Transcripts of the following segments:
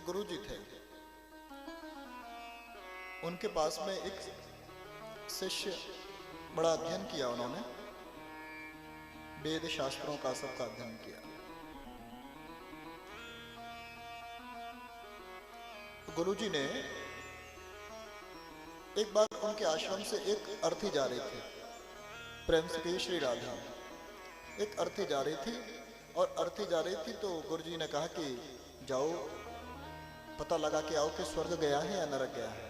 एक गुरुजी थे, उनके पास में एक शिष्य बड़ा अध्ययन किया, उन्होंने वेद शास्त्रों का सबका अध्ययन किया। गुरुजी ने एक बार उनके आश्रम से एक अर्थी जा रही थी, प्रेम से कही श्री राधा, एक अर्थी जा रही थी और अर्थी जा रही थी तो गुरुजी ने कहा कि जाओ पता लगा के आओ कि स्वर्ग गया है या नरक गया है।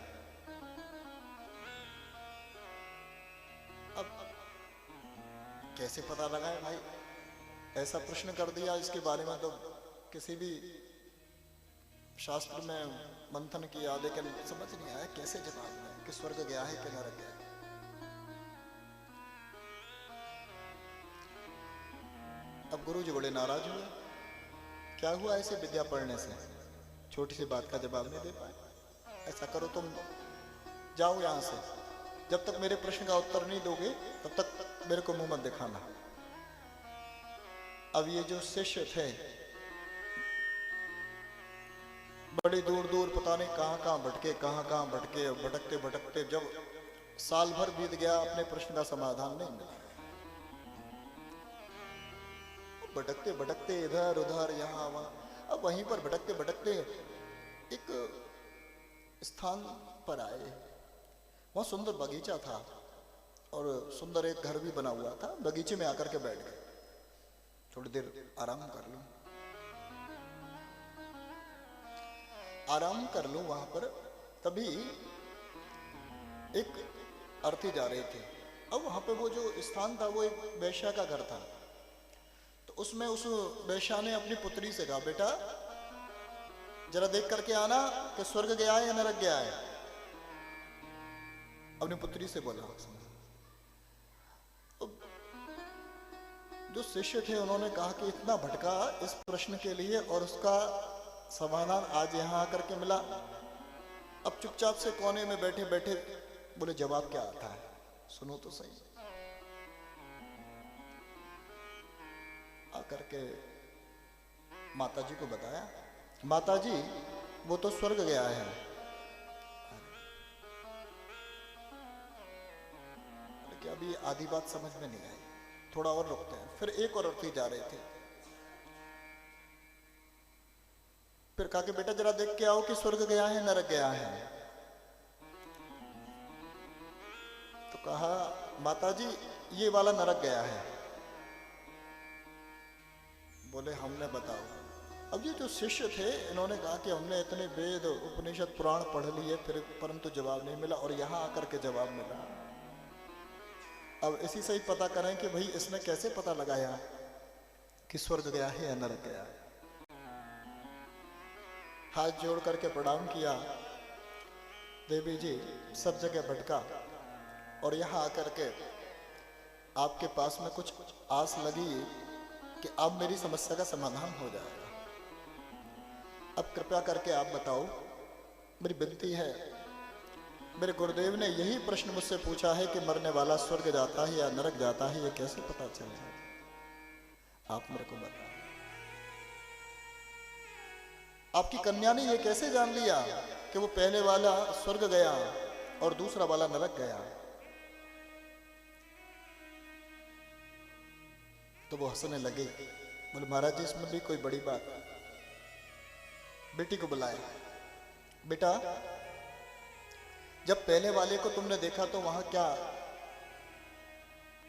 अब कैसे पता लगाए भाई, ऐसा प्रश्न कर दिया, इसके बारे में तो किसी भी शास्त्र में मंथन किया लेकिन समझ नहीं आया कैसे जवाब दें कि स्वर्ग गया है कि नरक गया है। अब गुरुजी बड़े नाराज हुए, क्या हुआ ऐसे विद्या पढ़ने से, छोटी सी बात का जवाब नहीं दे पाए। ऐसा करो तुम जाओ यहां से, जब तक मेरे प्रश्न का उत्तर नहीं दोगे तब तक मेरे को मुंह मत दिखाना। अब ये जो शिष्य थे बड़ी दूर दूर पता नहीं कहां भटके, भटकते भटकते जब साल भर बीत गया अपने प्रश्न का समाधान नहीं मिला। भटकते भटकते इधर उधर यहाँ वहां, अब वहीं पर भटकते भटकते एक स्थान पर आए। वहां सुंदर बगीचा था और सुंदर एक घर भी बना हुआ था। बगीचे में आकर के बैठ गए, थोड़ी देर आराम कर लूं वहां पर। तभी एक अर्थी जा रहे थे। अब वहां पे वो जो स्थान था वो एक वैश्या का घर था। तो उसमें उस वैश्या ने अपनी पुत्री से कहा, बेटा जरा देख करके आना कि स्वर्ग गया है या नरक गया है। अपनी पुत्री से बोला। तो जो शिष्य थे उन्होंने कहा कि इतना भटका इस प्रश्न के लिए और उसका समाधान आज यहां आकर के मिला। अब चुपचाप से कोने में बैठे बैठे बोले जवाब क्या आता है, सुनो तो सही। आकर के माताजी को बताया, माताजी वो तो स्वर्ग गया है। लेकिन अभी आधी बात समझ में नहीं आई, थोड़ा और रुकते हैं। फिर एक और अर्थी जा रहे थे, फिर कहा कि बेटा जरा देख के आओ कि स्वर्ग गया है नरक गया है। तो कहा माताजी ये वाला नरक गया है। बोले हमने बताओ। अब ये जो शिष्य थे इन्होंने कहा कि हमने इतने वेद उपनिषद पुराण पढ़ लिए फिर परंतु जवाब नहीं मिला और यहां आकर के जवाब मिला। अब इसी से ही पता करें कि भाई इसने कैसे पता लगाया कि स्वर्ग गया है या नरक गया है। हाथ जोड़ करके प्रणाम किया, देवी जी सब जगह भटका और यहाँ आकर के आपके पास में कुछ आस लगी कि अब मेरी समस्या का समाधान हो जाएगा। अब कृपया करके आप बताओ, मेरी विनती है। मेरे गुरुदेव ने यही प्रश्न मुझसे पूछा है कि मरने वाला स्वर्ग जाता है या नरक जाता है, ये कैसे पता चलेगा, आप मेरे को बताओ। आपकी कन्या ने ये कैसे जान लिया कि वो पहले वाला स्वर्ग गया और दूसरा वाला नरक गया। तो वो हंसने लगे, बोले महाराज जी इसमें भी कोई बड़ी बात। बेटी को बुलाया, बेटा जब पहले वाले को तुमने देखा तो वहां क्या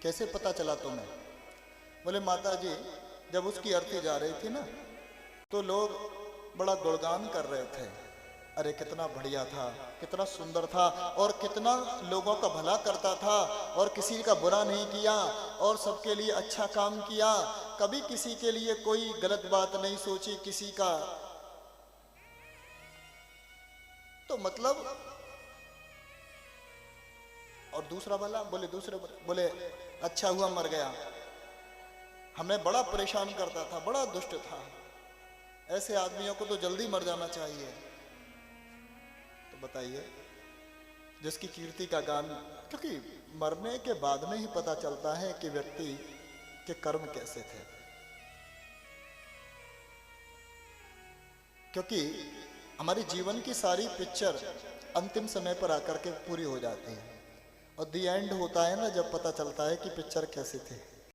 कैसे पता चला तुम्हें। बोले माता जी जब उसकी अर्थी जा रही थी ना तो लोग बड़ा गुणगान कर रहे थे, अरे कितना बढ़िया था, कितना सुंदर था और कितना लोगों का भला करता था और किसी का बुरा नहीं किया और सबके लिए अच्छा काम किया, कभी किसी के लिए कोई गलत बात नहीं सोची किसी का। तो मतलब और दूसरा वाला बोले बोले अच्छा हुआ मर गया, हमें बड़ा परेशान करता था, बड़ा दुष्ट था, ऐसे आदमियों को तो जल्दी मर जाना चाहिए। तो बताइए जिसकी कीर्ति का गान, क्योंकि मरने के बाद में ही पता चलता है कि व्यक्ति के कर्म कैसे थे। क्योंकि हमारी जीवन की सारी पिक्चर अंतिम समय पर आकर के पूरी हो जाती है और दी एंड होता है ना, जब पता चलता है कि पिक्चर कैसी थी।